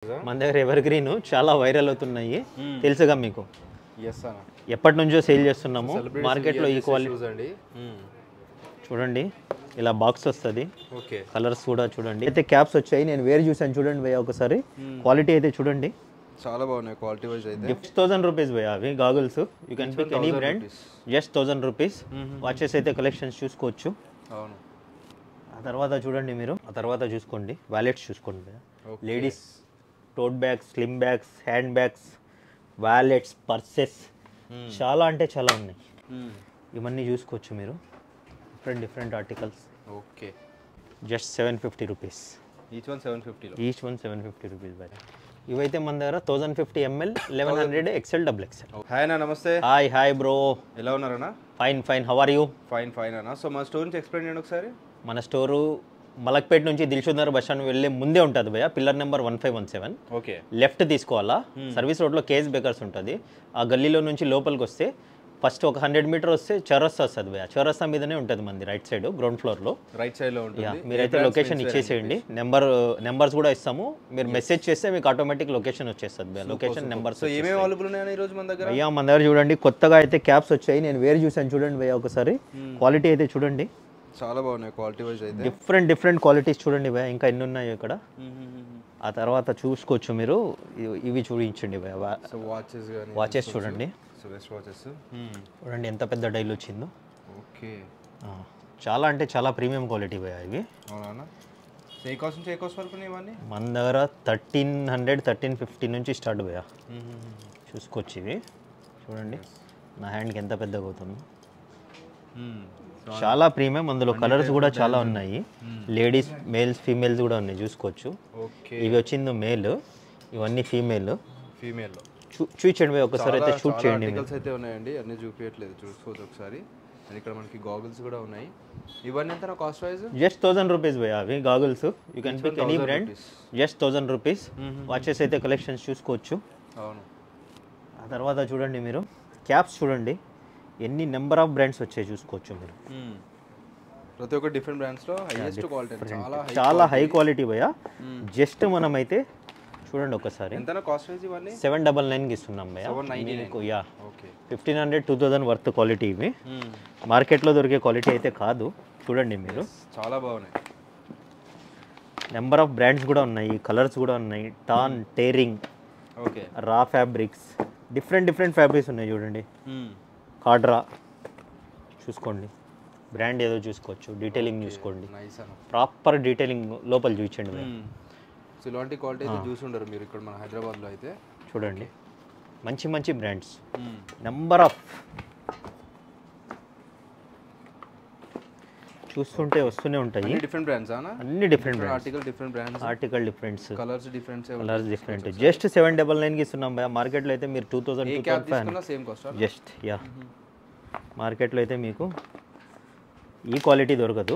మన దగ్గర ever green చాలా వైరల్ అవుతున్నాయి తెలుసుగా మీకు. yes అన్న ఎప్పటి నుంచో సేల్ చేస్తున్నాము మార్కెట్లో. ఈ క్వాలిటీ అండి చూడండి, ఇలా బాక్స్ వస్తుంది. ఓకే కలర్స్ కూడా చూడండి. అయితే క్యాప్స్ వచ్చాయి, నేను వేర్ చూసాను చూడండి భయ్య ఒకసారి. క్వాలిటీ అయితే చూడండి, చాలా బాగున్నాయి క్వాలిటీ వైజ్ అయితే. గిఫ్ట్ 1000 రూపీస్ భయ్య అవి goggles. You can pick any brand, just 1000 rupees. Watches అయితే కలెక్షన్స్ చూసుకోవచ్చు. అవును, ఆ తర్వాత చూడండి మీరు, ఆ తర్వాత చూసుకోండి వ్యాలెట్స్ చూసుకోండి భయ్య. Ladies tote bags, slim bags, hand bags, wallets, purses చాలా అంటే చాలా ఉన్నాయి. ఇవన్నీ చూసుకోవచ్చు మీరు, different articles. Okay, just 750 rupees each one 750 each one 750 rupees buy. ఇవైతే మన దగ్గర 1050 ml 1100 XL XXL. హాయ్ అన్న, నమస్తే. హాయ్ బ్రో, ఎలా ఉన్నారన్నా? Fine how are you? Fine అన్న. సో మన స్టోర్ నుంచి ఎక్స్ప్లెయిన్ చేయండి ఒకసారి. మన స్టోరు మలక్పేట నుంచి దిల్షుక్ నగర్ బస్ స్టాండ్ వెళ్ళే ముందే ఉంటుంది భయ్య. Pillar number 1517. ఓకే, లెఫ్ట్ తీసుకోవాలా, సర్వీస్ రోడ్లో కేఎస్ బేకర్స్ ఉంటుంది. ఆ గల్లీలో నుంచి లోపలికి వస్తే ఫస్ట్ ఒక 100 మీటర్ వస్తే చౌరస్తా వస్తుంది భయ్య. చౌరస్తా మీదనే ఉంటుంది మంది, రైట్ సైడ్ గ్రౌండ్ ఫ్లోర్లో. రైట్ సైడ్లో ఉంటుంది. మీరైతే లొకేషన్ ఇచ్చేసేయండి, నెంబర్స్ కూడా ఇస్తాము. మీరు మెసేజ్ చేస్తే మీకు ఆటోమేటిక్ లొకేషన్ వచ్చేస్తుంది భయ్య. Location numbers. సో ఏమేమి అవైలబుల్ ఉన్నాయని ఈరోజు మన దగ్గర? భయ్య మన దగ్గర చూడండి, కొత్తగా అయితే క్యాప్స్ వచ్చాయి, నేను వేర్ చూసాను చూడండి భయ్య ఒకసారి. క్వాలిటీ అయితే చూడండి, చాలా బాగున్నాయి క్వాలిటీ వైజ్ అయితే. డిఫరెంట్ క్వాలిటీస్ చూడండి భయ్య, ఇంకా ఎన్ని ఉన్నాయి ఇక్కడ. ఆ తర్వాత చూసుకోవచ్చు మీరు, ఇవి చూపించండి భయ్య. సో వాచెస్ చూడండి, సో వెస్ట్ వాచెస్ చూడండి ఎంత పెద్ద డైల్ వచ్చిందో. ఓకే, చాలా అంటే చాలా ప్రీమియం క్వాలిటీ భయ్య ఇవి. అవునా? సో ఏ కాస్ట్ నుంచి ఏ కాస్ట్ వరకు ఇవన్నీ మన దగ్గర 1300 1350 నుంచి స్టార్ట్ భయ్య. చూసుకోవచ్చు ఇవి చూడండి, నా హ్యాండ్కి ఎంత పెద్దగా అవుతుందో. చాలా ప్రీమియం, అందులో కలర్స్ కూడా చాలా ఉన్నాయి. లేడీస్, మేల్స్, ఫీమేల్స్ కూడా ఉన్నాయి చూసుకోవచ్చు. ఓకే, ఇవి వచ్చింది మేల్, ఇవన్నీ ఫీమేల్. ఫీమేల్లో చూపించండి భయ్య ఒకసారి, అయితే షూట్ చేయండి. ఆర్టికల్స్ అయితే ఉన్నాయండి, అన్ని చూపించట్లేదు, చూసుకోవచ్చు ఒకసారి. అండ్ ఇక్కడ మనకి గాగుల్స్ కూడా ఉన్నాయి. ఇవన్నీ ఎంత కాస్ట్ వైజ్? జస్ట్ 1000 రూపీస్ భయ్య అవి goggles. You can pick any brand, just 1000 rupees. Watches అయితే కలెక్షన్స్ చూసుకోవచ్చు. అవును, ఆ తర్వాత చూడండి మీరు, క్యాప్స్ చూడండి ఎన్ని నెంబర్ ఆఫ్ బ్రాండ్స్ వచ్చాయి చూసుకోవచ్చు మీరు. ప్రతి ఒక్క డిఫరెంట్ బ్రాండ్స్లో హైయెస్ట్ క్వాలిటీ, చాలా హై క్వాలిటీ భయ్య. జస్ట్ మనమైతే చూడండి ఒకసారి, ఎంత కాస్ట్ వైజ్ ఇవన్నీ? 799కి ఇస్తున్నాం భయ్య. 799. యా, ఓకే, 1500 2000 వర్త్ క్వాలిటీ ఇవి. మార్కెట్లో దొరికే క్వాలిటీ అయితే కాదు, చూడండి మీరు. చాలా బాగున్నాయి. నెంబర్ ఆఫ్ బ్రాండ్స్ కూడా ఉన్నాయి, కలర్స్ కూడా ఉన్నాయి. టాన్, టేరింగ్, ఓకే, రా ఫ్యాబ్రిక్స్, డిఫరెంట్ ఫ్యాబ్రిక్స్ ఉన్నాయి చూడండి. కాడ్రా చూసుకోండి, బ్రాండ్ ఏదో చూసుకోవచ్చు. డీటెయిలింగ్ చూసుకోండి, ప్రాపర్ డీటెయిలింగ్ లోపల చూపించండి భయ్య. సో ఇలాంటి క్వాలిటీ అయితే చూసి ఉండరు మీరు ఇక్కడ మన హైదరాబాద్లో అయితే. చూడండి మంచి బ్రాండ్స్, నెంబర్ ఆఫ్ చూస్తుంటే వస్తూనే ఉంటాయి. డిఫరెంట్ బ్రాండ్స్ అన్ని different article differents, colours different. Just 799కి ఇస్తున్నాం భయ్య. మార్కెట్లో అయితే మీరు 2000 సేమ్ కాస్ట్ జస్ట్. యా, మార్కెట్లో అయితే మీకు ఈ క్వాలిటీ దొరకదు,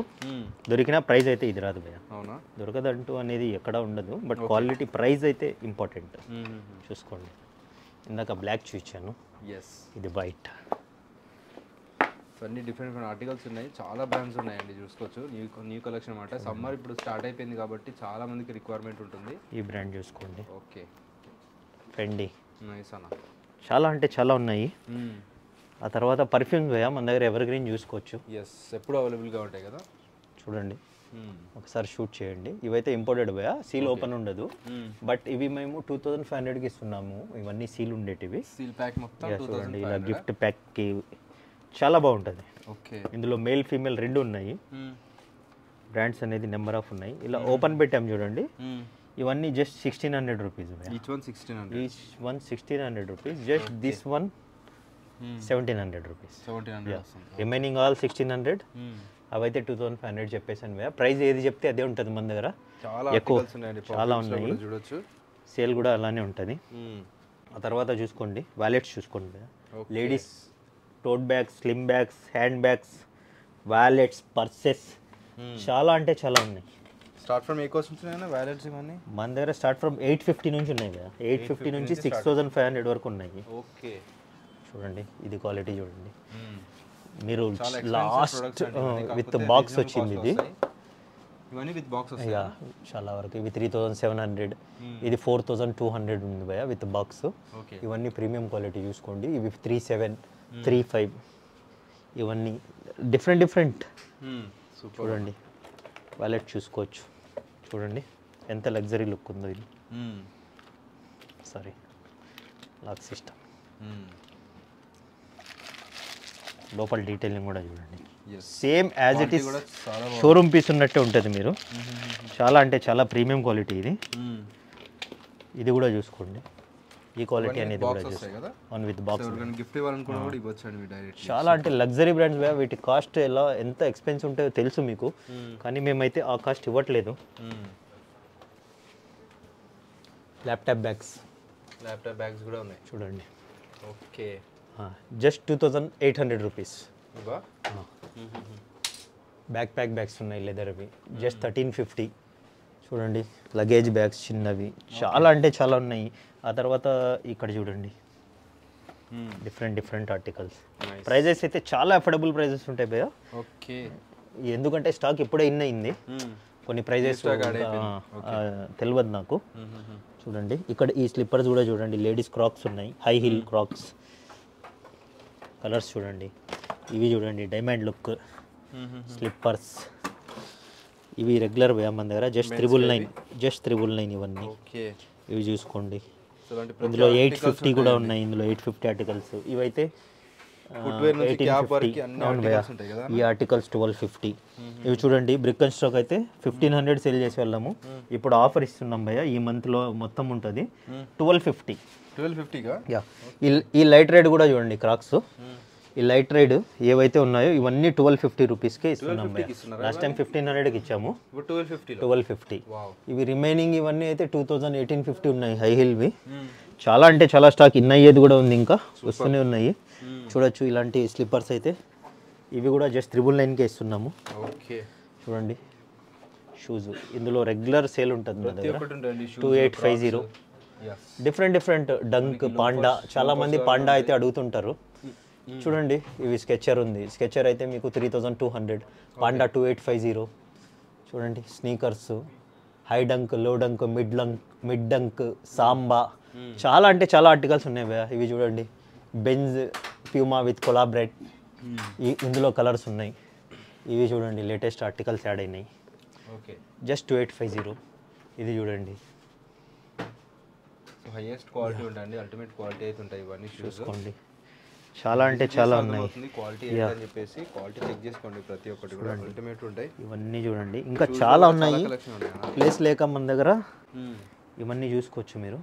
దొరికిన ప్రైస్ అయితే ఇది రాదు భయ్య. అవునా? దొరకదంటూ అనేది ఎక్కడ ఉండదు, బట్ క్వాలిటీ ప్రైస్ అయితే ఇంపార్టెంట్. చూసుకోండి, ఇందాక బ్లాక్ చూపించాను, ఇది వైట్. అన్ని డిఫరెంట్ ఆర్టికల్స్ ఉన్నాయి, చాలా బ్రాండ్స్ ఉన్నాయండి చూసుకోవచ్చు. న్యూ కలెక్షన్ అన్నమాట. సమ్మర్ ఇప్పుడు స్టార్ట్ అయిపోయింది కాబట్టి చాలా మందికి రిక్వైర్మెంట్ ఉంటుంది. ఈ బ్రాండ్ చూసుకోండి, ఓకే, ట్రెండీ. నైస్ అన్న, చాలా అంటే చాలా ఉన్నాయి. ఆ తర్వాత పర్ఫ్యూమ్స్ భయ్య మన దగ్గర ఎవర్ గ్రీన్ చూసుకోవచ్చు. ఎప్పుడు అవైలబుల్గా ఉంటాయి కదా. చూడండి ఒకసారి షూట్ చేయండి. ఇవైతే ఇంపోర్టెడ్ భయ్య, సీల్ ఓపెన్ ఉండదు. బట్ ఇవి మేము 2500కి ఇస్తున్నాము. ఇవన్నీ సీల్ ఉండేటివి. సీల్ ప్యాక్ మొత్తం చూడండి, ఇలా గిఫ్ట్ ప్యాక్కి చాలా బాగుంటుంది. ఓకే, ఇందులో మేల్ ఫీమేల్ రెండు ఉన్నాయి. బ్రాండ్స్ అనేది నెంబర్ ఆఫ్ ఉన్నాయి. ఇలా ఓపెన్ పెట్టాము చూడండి. ఇవన్నీ just 1600 rupees. Each one 1600 rupees. Just this one 1700 rupees. Remaining all 1600. అవైతే 2500 చెప్పేసాను భయ్య. ప్రైస్ ఏది చెప్తే అదే ఉంటుంది మన దగ్గర. ఎక్కువ చాలా ఉన్నాయి, చూడొచ్చు. సేల్ కూడా అలానే ఉంటుంది. ఆ తర్వాత చూసుకోండి వ్యాలెట్స్ చూసుకోండి భయ్య. Ladies tote bags, slim bags, hand bags, wallets, purses చాలా అంటే చాలా ఉన్నాయి. స్టార్ట్ ఫ్రమ్ ఏ కాస్ట్ నుంచి వ్యాలెట్స్ ఇవన్నీ? మన దగ్గర స్టార్ట్ ఫ్రమ్ 850 నుంచి ఉన్నాయి కదా. 850 నుంచి 6500 వరకు ఉన్నాయి. ఓకే, చూడండి ఇది క్వాలిటీ చూడండి మీరు. లాస్ట్ విత్ బాక్స్ వచ్చింది ఇది. ఇవన్నీ విత్ బాక్స్ ఇక చాలా వరకు ఇవి 3700, ఇది 4200 ఉంది భయ విత్ బాక్స్. ఓకే. ఇవన్నీ ప్రీమియం క్వాలిటీ చూసుకోండి. ఇవి 37, 35 ఇవన్నీ డిఫరెంట్ సూపర్. చూడండి వాలెట్ చూసుకోవచ్చు. చూడండి ఎంత లగ్జరీ లుక్ ఉందో ఇది. Sorry lock system. లోపల డీటెయిలింగ్ కూడా చూడండి. Same as it is showroom piece ఉన్నట్టే ఉంటుంది. మీరు చాలా అంటే చాలా ప్రీమియం క్వాలిటీ ఇది. ఇది కూడా చూసుకోండి. ఈ క్వాలిటీ అనేది కూడా చూసుకోండి. ఆన్ విత్ బాక్స్ గిఫ్ట్ ఇవ్వాలనుకున్నా కూడా ఇవ్వచ్చండి డైరెక్ట్. చాలా అంటే లగ్జరీ బ్రాండ్స్ వీటి కాస్ట్ ఎంత ఎక్స్పెన్సివ్ ఉంటుందో తెలుసు మీకు, కానీ మేమైతే ఆ కాస్ట్ ఇవ్వట్లేదు. ల్యాప్టాప్ బ్యాగ్స్ కూడా ఉన్నాయి చూడండి. Okay. Just 2800 rupees. Back bags ఉన్నాయి లెదర్వి, జస్ట్ 1350. చూడండి లగేజ్ బ్యాగ్స్ చిన్నవి చాలా అంటే చాలా ఉన్నాయి. ఆ తర్వాత ఇక్కడ చూడండి డిఫరెంట్ ఆర్టికల్స్. ప్రైజెస్ అయితే చాలా అఫోర్డబుల్ ప్రైజెస్ ఉంటాయి భయ్య. ఓకే. ఎందుకంటే స్టాక్ ఇప్పుడే ఇన్ అయింది, కొన్ని ప్రైజెస్ తెలియదు నాకు. చూడండి ఇక్కడ ఈ స్లిప్పర్స్ కూడా చూడండి, లేడీస్ క్రాక్స్ ఉన్నాయి, హై హీల్ క్రాక్స్. కలర్స్ చూడండి, ఇవి చూడండి డైమండ్ లుక్ స్లిప్పర్స్. ఇవి రెగ్యులర్ మన దగ్గర జస్ట్ 999 ఇవన్నీ. ఇవి చూసుకోండి. ఇందులో 850 కూడా ఉన్నాయి, ఇందులో 850 ఆర్టికల్స్. ఇవైతే 1850. ఈ ఆర్టికల్స్ 1250. ఇవి చూడండి బ్రిక్ అండ్ స్టాక్ అయితే 1500 సేల్ చేసే వాళ్ళము, ఇప్పుడు ఆఫర్ ఇస్తున్నాం భయ్య. ఈ మంత్లో మొత్తం ఉంటుంది 1250. యా. ఈ లైట్ రైడ్ కూడా చూడండి క్రాక్స్. ఈ లైట్ రైడ్ ఏవైతే ఉన్నాయో ఇవన్నీ 1250 రూపీస్కే ఇస్తున్నాం. లాస్ట్ టైం 1500కి ఇచ్చాము, 1250. ఇవి రిమైనింగ్ ఇవన్నీ అయితే 1850 ఉన్నాయి హై హీల్వి. చాలా అంటే చాలా స్టాక్ ఇన్ అయ్యేది కూడా ఉంది, ఇంకా వస్తూనే ఉన్నాయి. చూడొచ్చు ఇలాంటి స్లిప్పర్స్ అయితే ఇవి కూడా జస్ట్ 999కే ఇస్తున్నాము. ఓకే. చూడండి షూస్, ఇందులో రెగ్యులర్ సేల్ ఉంటుంది మన దగ్గర 2850. Different dunk, panda. చాలా మంది పాండా అయితే అడుగుతుంటారు. చూడండి ఇవి స్కెచర్ ఉంది, స్కెచర్ అయితే మీకు 3200, పాండా 2850. చూడండి స్నీకర్స్, హై డంక్, లో డంక్, మిడ్ డంక్, సాంబా. చాలా అంటే చాలా ఆర్టికల్స్ ఉన్నాయి భయ్య. ఇవి చూడండి బెంజ్ ప్యూమా విత్ కొలాబరేట్. ఇందులో కలర్స్ ఉన్నాయి. ఇవి చూడండి లేటెస్ట్ ఆర్టికల్స్ యాడ్ అయినాయి. ఓకే. జస్ట్ 2850. ఇది చూడండి హైయెస్ట్ క్వాలిటీ ఉంటుంది, అల్టిమేట్ క్వాలిటీ అయితే ఉంటాయి ఇవన్నీ చూసుకోండి. చాలా అంటే చాలా ఉన్నాయి. క్వాలిటీ అని చెప్పేసి క్వాలిటీ చెక్ చేసుకోండి, ప్రతి ఒక్కటి కూడా అల్టిమేట్ ఉంటాయి. ఇవన్నీ చూడండి ఇంకా చాలా ఉన్నాయి, ప్లేస్ లేక మన దగ్గర ఇవన్నీ చూసుకోవచ్చు మీరు.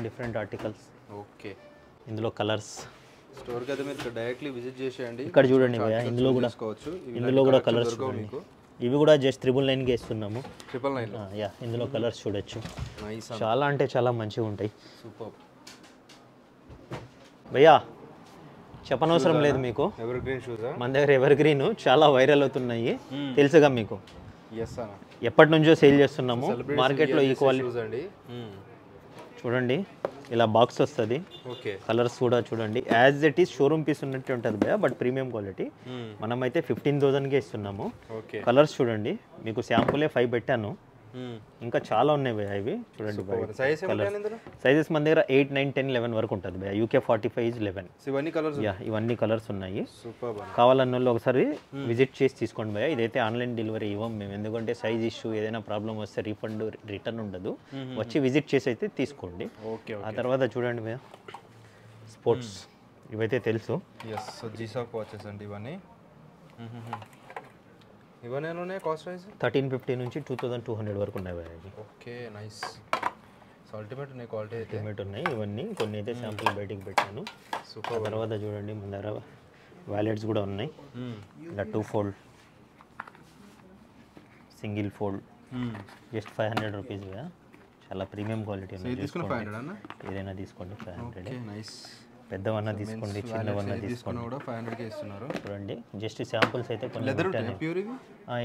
Different articles. ఓకే. ఇందులో కలర్స్. స్టోర్కి అయితే మీరు డైరెక్ట్లీ విజిట్ చేసేయండి. ఇక్కడ చూడండి భయ్య, ఇందులో కూడా కలర్స్ చూడండి. ఇవి కూడా జస్ట్ 999కి ఇస్తున్నాము. 999. యా. ఇందులో కలర్స్ చూడొచ్చు, చాలా అంటే చాలా మంచిగా ఉంటాయి. సూపర్ భయ్యా. చెప్పనవసరం లేదు మీకు, ఎవర్ గ్రీన్ షూస్ మన దగ్గర ఎవర్ గ్రీన్ చాలా వైరల్ అవుతున్నాయి, తెలుసుగా మీకు. ఎస్ అన్న, ఎప్పటి నుంచో సేల్ చేస్తున్నాము మార్కెట్లో ఈ క్వాలిటీ. చూడండి ఇలా బాక్స్ వస్తుంది. ఓకే. కలర్స్ కూడా చూడండి as it is showroom piece ఉన్నట్టు ఉంటుంది భయ్య, బట్ ప్రీమియం క్వాలిటీ. మనమైతే 15,000కే ఇస్తున్నాము. ఓకే. కలర్స్ చూడండి, మీకు శాంపులే 5 పెట్టాను, ఇంకా చాలా ఉన్నాయి భయ్య. ఇవి చూడండి సైజెస్ మన దగ్గర 8, 9, 10, 11 వరకు ఉంటుంది భయ్య. UK 45 is 11. ఇవన్నీ కలర్స్ ఉన్నాయి. కావాలన్న వాళ్ళు ఒకసారి విజిట్ చేసి తీసుకోండి భయ్య. ఇదైతే ఆన్లైన్ డెలివరీ ఇవ్వం మేము, ఎందుకంటే సైజ్ ఇష్యూ ఏదైనా ప్రాబ్లం వస్తే రీఫండ్ రిటర్న్ ఉండదు. వచ్చి విజిట్ చేసి అయితే తీసుకోండి. ఆ తర్వాత చూడండి భయ్య స్పోర్ట్స్, ఇవైతే తెలుసు. జీసాక్ వాచెస్ అండి ఇవన్నీ. ఇవన్నీ కాస్ట్ వైజ్ 1350 నుంచి 2200 వరకు ఉన్నాయి భయ్య. ఓకే. నైస్. అల్టిమేట్ ఉన్నాయి, క్వాలిటీ అయితే అల్టిమేట్ ఉన్నాయి. ఇవన్నీ కొన్ని అయితే శాంపుల్ బయటికి పెట్టాను. సూపర్. తర్వాత చూడండి మన దగ్గర వ్యాలెట్స్ కూడా ఉన్నాయి. ఇలా 2 fold, single fold, just 500 rupees. చాలా ప్రీమియం క్వాలిటీ ఉన్నాయి. ఏదైనా తీసుకోండి 500. నైస్. పెద్దవన్నా తీసుకోండి, చిన్నవన్నా తీసుకోండి. కూడా 500కే ఇస్తున్నారు. చూడండి జస్ట్ శాంపుల్స్ అయితే కొన్ని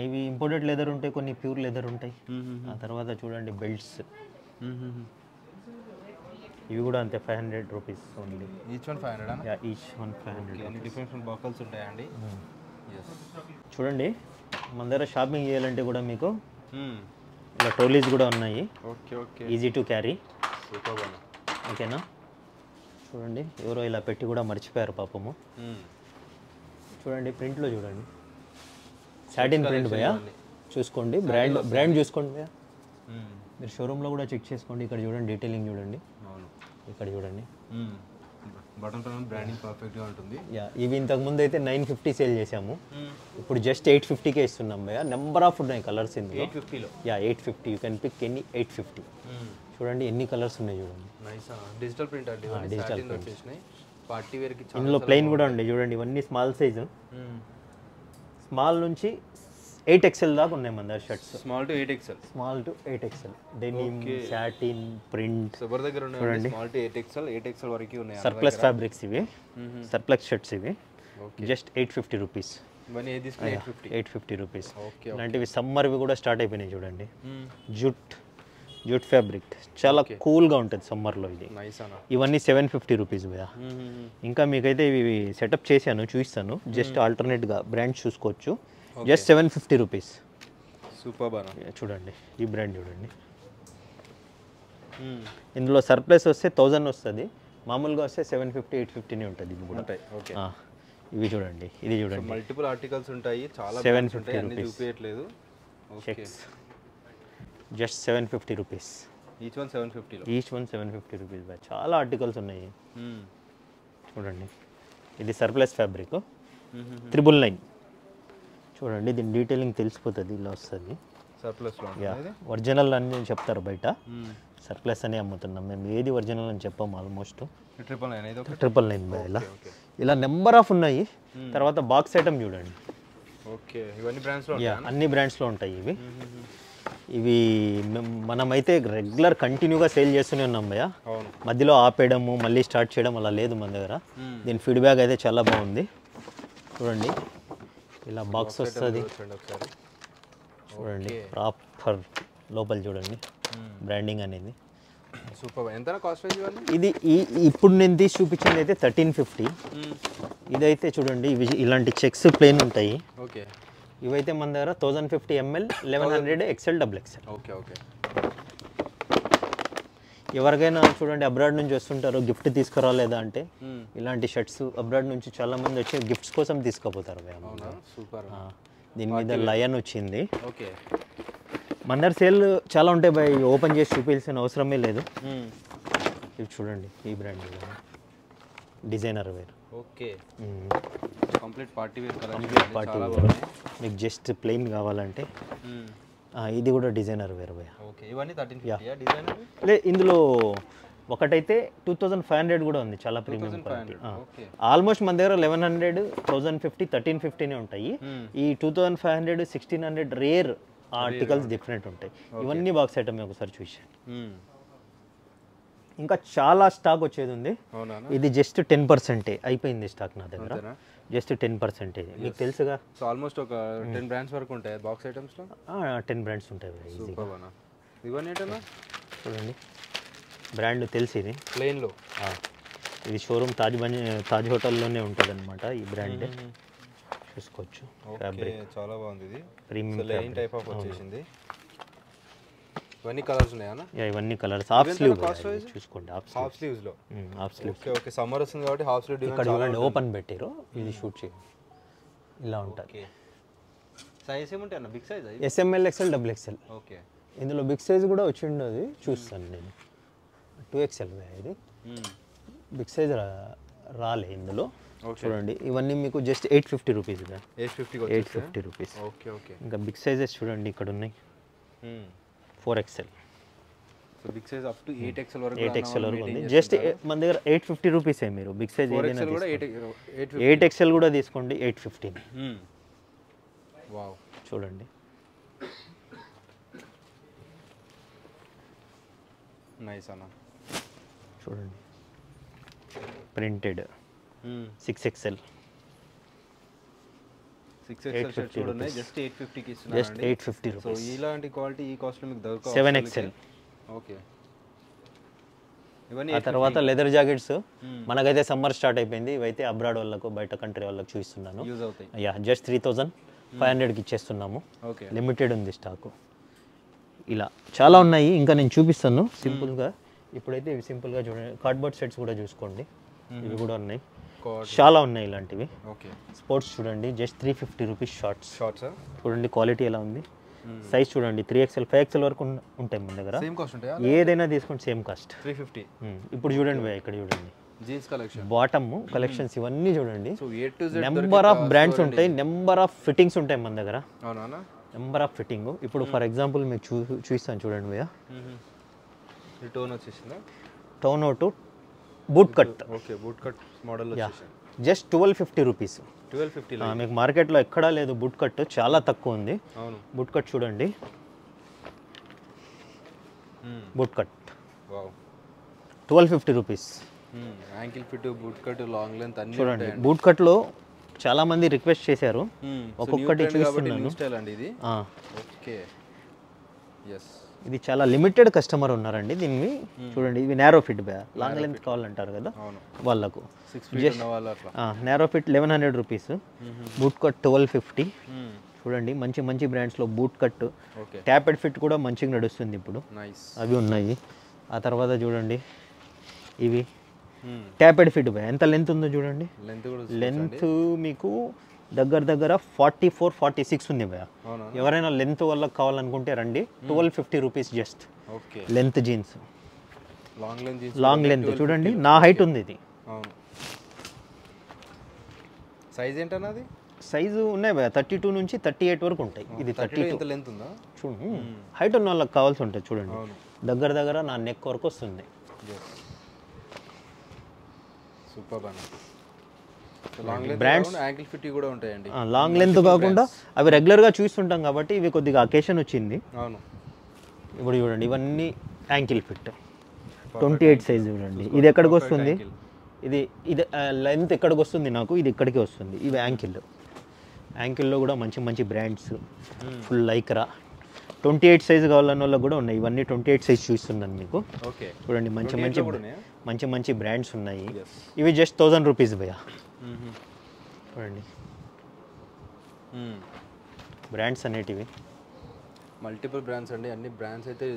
ఇవి ఇంపోర్టెడ్ లెదర్ ఉంటాయి, కొన్ని ప్యూర్ లెదర్ ఉంటాయి. ఆ తర్వాత చూడండి బెల్ట్స్, ఇవి కూడా అంతే 500 rupees only. Each one 500. Each one 500. Different buckles ఉంటాయండి. చూడండి మన దగ్గర షాపింగ్ చేయాలంటే కూడా మీకు ఇలా ట్రోలీస్ కూడా ఉన్నాయి. Okay okay, easy to carry. Super అన్న. ఓకేనా, చూడండి ఎవరో ఇలా పెట్టి కూడా మర్చిపోయారు పాపము. చూడండి ప్రింట్లో చూడండి, సాటిన్ ప్రింట్ భయ్యా, చూసుకోండి బ్రాండ్ చూసుకోండి భయ్యా. మీరు షోరూంలో కూడా చెక్ చేసుకోండి. ఇక్కడ చూడండి డీటెయిలింగ్ చూడండి, ఇక్కడ చూడండి బటన్ పైన బ్రాండింగ్ పర్ఫెక్ట్గా ఉంటుంది. యా, ఇవి ఇంతకుముందు అయితే 950 సేల్ చేసాము, ఇప్పుడు జస్ట్ 850కే ఇస్తున్నాం భయ్యా. నెంబర్ ఆఫ్ ఉన్నాయి కలర్స్ ఇందులో. 850లో? Yeah 850, you can pick any 850. చూడండి ఎన్ని కలర్స్ ఉన్నాయి చూడండి. నైస్, డిజిటల్ ప్రింట్ అండి, డిజిటల్ ప్రింట్ వచ్చేసినాయి. పార్టీ వేర్కి ఇందులో ప్లెయిన్ కూడా ఉంది చూడండి, ఇవన్నీ స్మాల్ సైజు, స్మాల్ నుంచి 8XL దాకా ఉన్నాయి మన దగ్గర shirts. Small to 8XL, small to 8XL, denim, satin, print. ఎవరి దగ్గర ఉన్నాయి స్మాల్ టు 8XL వరకు ఉన్నాయి. సర్ప్లస్ ఫ్యాబ్రిక్స్ ఇవి, సర్ప్లస్ షర్ట్స్ ఇవి, జస్ట్ 850 రూపీస్. ఇవన్నీ ఏది తీసుకుని 850 రూపీస్. ఓకే, ఇలాంటివి సమ్మర్వి కూడా స్టార్ట్ అయిపోయినాయి చూడండి. జూట్ ఫ్యాబ్రిక్ చాలా కూల్గా ఉంటుంది సమ్మర్లో ఇది. నైస్ అన్న. ఇవన్నీ 750 రూపీస్ భయ్యా. ఇంకా మీకైతే ఇవి సెటప్ చేశాను, చూపిస్తాను. జస్ట్ ఆల్టర్నేట్గా బ్రాండ్ చూసుకోవచ్చు. Just 750 rupees. సూపర్ అన్న. చూడండి ఈ బ్రాండ్ చూడండి. ఇందులో సర్ప్లస్ వస్తే 1000 వస్తుంది, మామూలుగా వస్తే 750, 850 ఉంటుంది. ఇవి కూడా ఓకే. ఇవి చూడండి, ఇది చూడండి, మల్టిపుల్ ఆర్టికల్స్ ఉంటాయి, చాలా 750 అన్ని చూపించట్లేదు. Checks just 750 rupees. Each one 750లో. Each one 750 rupees. చాలా ఆర్టికల్స్ ఉన్నాయి చూడండి. ఇది సర్ప్లస్ ఫ్యాబ్రిక్ 999. చూడండి దీని డీటెయిలింగ్ తెలిసిపోతుంది, ఇలా వస్తుంది. సర్ప్లస్లో ఒరిజినల్ అని చెప్తారు బయట, సర్ప్లస్ అని అమ్ముతున్నాం మేము. ఏది ఒరిజినల్ అని చెప్పాము ఆల్మోస్ట్. 999 ఇలా నెంబర్ ఆఫ్ ఉన్నాయి. తర్వాత బాక్స్ ఐటమ్ చూడండి. ఓకే, ఇవన్నీ బ్రాండ్స్లో? అన్ని బ్రాండ్స్లో ఉంటాయి ఇవి. ఇవి మనమైతే రెగ్యులర్ కంటిన్యూగా సేల్ చేస్తూనే ఉన్నాం భయ్య. మధ్యలో ఆపేయడము మళ్ళీ స్టార్ట్ చేయడం అలా లేదు మన దగ్గర. దీని ఫీడ్బ్యాక్ అయితే చాలా బాగుంది. చూడండి ఇలా బాక్స్ వస్తుంది, చూడండి ప్రాపర్ లోపల చూడండి బ్రాండింగ్ అనేది. సూపర్. ఎంత కాస్ట్ రేంజ్ ఇవన్నీ? ఇది ఇప్పుడు నేను తీసి చూపించింది అయితే 1350. ఇదైతే చూడండి ఇవి ఇలాంటి చెక్స్ ప్లేన్ ఉంటాయి. ఓకే. ఇవైతే మన దగ్గర 1050 ml 1100 XL XXL. Okay okay. ఎవరికైనా చూడండి అబ్రాడ్ నుంచి వస్తుంటారు, గిఫ్ట్ తీసుకురాలేదా అంటే ఇలాంటి షర్ట్స్ అబ్రాడ్ నుంచి చాలా మంది వచ్చి గిఫ్ట్స్ కోసం తీసుకుపోతారు. సూపర్. దీని మీద లయన్ వచ్చింది. ఓకే. మన దగ్గర సేల్ చాలా ఉంటాయి బాయ్, ఓపెన్ చేసి చూపించాల్సిన అవసరమే లేదు. ఇవి చూడండి ఈ brand designer wear. Okay. Complete party wear complete party wear. మీకు జస్ట్ ప్లెయిన్ కావాలంటే ఇది కూడా డిజైనర్ వేర్ భయ్య. ఓకే. ఇవన్నీ 1350 డిజైనర్? లే, ఇందులో ఒకటైతే 2500 కూడా ఉంది, చాలా ప్రీమియం క్వాలిటీ. ఆల్మోస్ట్ మన దగ్గర 1100, 1050, 1350 ఉంటాయి. ఈ 2500, 1600 రేర్ ఆర్టికల్స్ డిఫరెంట్ ఉంటాయి. ఇవన్నీ బాక్స్ ఐటమ్ ఒకసారి చూసాను. ఇంకా చాలా స్టాక్ వచ్చేది ఉంది. ఇది జస్ట్ 10% అయిపోయింది స్టాక్ నా దగ్గర. జస్ట్ 10%. మీకు తెలుసుగా. సో ఆల్మోస్ట్ ఒక 10 బ్రాండ్స్ వరకు ఉంటాయి బాక్స్ ఐటమ్స్లో. 10 బ్రాండ్స్ ఉంటాయి. ఇవన్నీ ఏంటన్నా? చూడండి బ్రాండ్ తెలిసి ఇది ప్లెయిన్లో. ఇది షోరూమ్ తాజ్ హోటల్లోనే ఉంటుంది అనమాట. ఈ బ్రాండ్ చూసుకోవచ్చు. ఫ్యాబ్రిక్ చాలా బాగుంది. ఇది ప్రీమియం లైన్ టైప్ ఆఫ్ వచ్చేసింది. ఇవన్నీ కలర్స్ ఉన్నాయా? ఇవన్నీ కలర్స్. హాఫ్ స్లీవ్ చూసుకోండి. హాఫ్ స్లీవ్స్ లో. Half slew. Okay okay. Summer వస్తుంది కాబట్టి హాఫ్ స్లీవ్ డిజైన్. ఇక్కడ చూడండి ఓపెన్ పెట్టారు, ఇది షూట్ చేయండి, ఇలా ఉంటుంది. సైజ్ ఏముంటాయి అన్న? Big size? SML XL XXL. Okay. ఇందులో బిగ్ సైజ్ కూడా వచ్చి ఉండదు, చూస్తాను నేను. 2XL ఇది. బిగ్ సైజ్ రాలే ఇందులో. చూడండి ఇవన్నీ మీకు just 850 rupees. 850 rupees. Okay okay. ఇంకా బిగ్ సైజెస్ చూడండి ఇక్కడ ఉన్నాయి. 4XL. So big size up to 8XL వరకు. 8XL వరకు ఉంది. జస్ట్ మన దగ్గర 850 రూపీస్. మీరు బిగ్ సైజ్ ఏదైనా 8XL కూడా తీసుకోండి 850. వావ్. చూడండి నైస్ అన్న. చూడండి ప్రింటెడ్ 6XL. 6XL షర్ట్స్ కూడా ఉన్నాయి. జస్ట్ 850 కి ఇస్తున్నారు. Just 850 so rupees. ఇలాంటి క్వాలిటీ ఈ కాస్ట్ లో మీకు దొరకవు. 7XL. ఓకే. ఇవన్నీ ఆ తర్వాత లెదర్ జాకెట్స్ మనకైతే సమ్మర్ స్టార్ట్ అయిపోయింది. ఇవైతే అబ్రాడ్ వాళ్ళకు బయట కంట్రీ వాళ్ళకి చూపిస్తున్నాను. యూజ్ అవుతాయి. Yeah just 3000 500కి ఇచ్చేస్తున్నాము. ఓకే. లిమిటెడ్ ఉంది స్టాకు. ఇలా చాలా ఉన్నాయి, ఇంకా నేను చూపిస్తాను సింపుల్గా. ఇప్పుడైతే ఇవి సింపుల్గా చూడండి. కార్డ్బోర్డ్ సెట్స్ కూడా చూసుకోండి, ఇవి కూడా ఉన్నాయి, చాలా ఉన్నాయి ఇలాంటివి. ఓకే. స్పోర్ట్స్ చూడండి, జస్ట్ 350 రూపీస్ షార్ట్స్. షార్ట్స్ చూడండి క్వాలిటీ ఎలా ఉంది. సైజ్ చూడండి 3XL 5XL వరకు ఉంటాయి మన దగ్గర. సేమ్ కాస్ట్ ఉంటాయా? ఏదైనా తీసుకోండి సేమ్ కాస్ట్ 350. ఇప్పుడు చూడండి భయ్యా, ఇక్కడ చూడండి జీన్స్ కలెక్షన్, బాటమ్ కలెక్షన్స్ ఇవన్నీ చూడండి. So A to Z number of brands ఉంటాయి, నెంబర్ ఆఫ్ ఫిట్టింగ్స్ ఉంటాయి మన దగ్గర. అవునా? Number of fitting. ఇప్పుడు ఫర్ ఎగ్జాంపుల్ మీకు చూపిస్తాను చూడండి భయ్యా. ఈ టోన్ వచ్చేసిందా? Tone out boot cut. Okay, boot cut model వచ్చేసింది. Just 1250 rupees. 1250. మీకు మార్కెట్లో ఎక్కడా లేదు బూట్ కట్, చాలా తక్కువ ఉంది. అవును. బూట్ కట్ చూడండి, boot cut wow, 1250 rupees. Ankle fit, boot cut, long length అన్ని చూడండి. బూట్ కట్లో చాలా మంది రిక్వెస్ట్ చేశారు, ఒక్కొక్కటి చూపిస్తున్నాను. స్టైల్ అండి ఇది. Okay, yes. ఇది చాలా లిమిటెడ్ కస్టమర్ ఉన్నారండి దీన్ని. చూడండి, ఇవి నేరో ఫిట్ బ్యా, లాంగ్ లెంత్ కావాలంటారు కదా వాళ్ళకు. 6 feet ఉన్న వాళ్ళు అట్లా. Narrow fit 1100 rupees, boot cut 1250. చూడండి, మంచి మంచి బ్రాండ్స్లో బూట్ కట్, ట్యాపెడ్ ఫిట్ కూడా మంచిగా నడుస్తుంది ఇప్పుడు, అవి ఉన్నాయి. ఆ తర్వాత చూడండి ఇవి ట్యాపెడ్ ఫిట్ బ్యా, ఎంత లెంత్ ఉందో చూడండి. లెంత్ మీకు దగ్గర దగ్గర 44-46 ఉంది భయ. ఎవరైనా లెంత్ వల్ల కావాలనుకుంటే రండి. 1250 rupees just. Length jeans, long length చూడండి, నా హైట్ ఉంది ఇది. సైజ్ ఏంటన్నది? సైజు ఉన్నాయి భయ, 32 నుంచి 38 వరకు ఉంటాయి. ఇది 32 లెంత్ ఉందా? చూడండి, హైట్ ఉన్న వాళ్ళకి కావాల్సి ఉంటుంది. చూడండి, దగ్గర దగ్గర నా నెక్ వరకు వస్తుంది. సూపర్ అన్న. బ్రాండ్స్ యాంకిల్ ఫిట్ కూడా ఉంటాయండి. లాంగ్ లెంత్ కాకుండా అవి రెగ్యులర్గా చూస్తుంటాం కాబట్టి ఇవి కొద్దిగా అకేషన్ వచ్చింది. అవును. ఇప్పుడు చూడండి, ఇవన్నీ యాంకిల్ ఫిట్ 28 సైజ్ చూడండి. ఇది ఎక్కడికి వస్తుంది, ఇది ఇది లెంత్ ఎక్కడికి వస్తుంది నాకు, ఇది ఇక్కడికి వస్తుంది. ఇవి యాంకిల్లో కూడా మంచి మంచి బ్రాండ్స్, ఫుల్ లైక్రా 28 సైజ్ కావాలన్న వాళ్ళకి కూడా ఉన్నాయి. ఇవన్నీ 28 సైజ్ చూస్తున్నాను మీకు. చూడండి, మంచి మంచి బ్రాండ్స్ ఉన్నాయి. ఇవి జస్ట్ 1000 రూపీస్ భయ్య. చూడండి బ్రాండ్స్ అనేటివి, మల్టిపుల్ బ్రాండ్స్ అండి. అన్ని బ్రాండ్స్ అయితే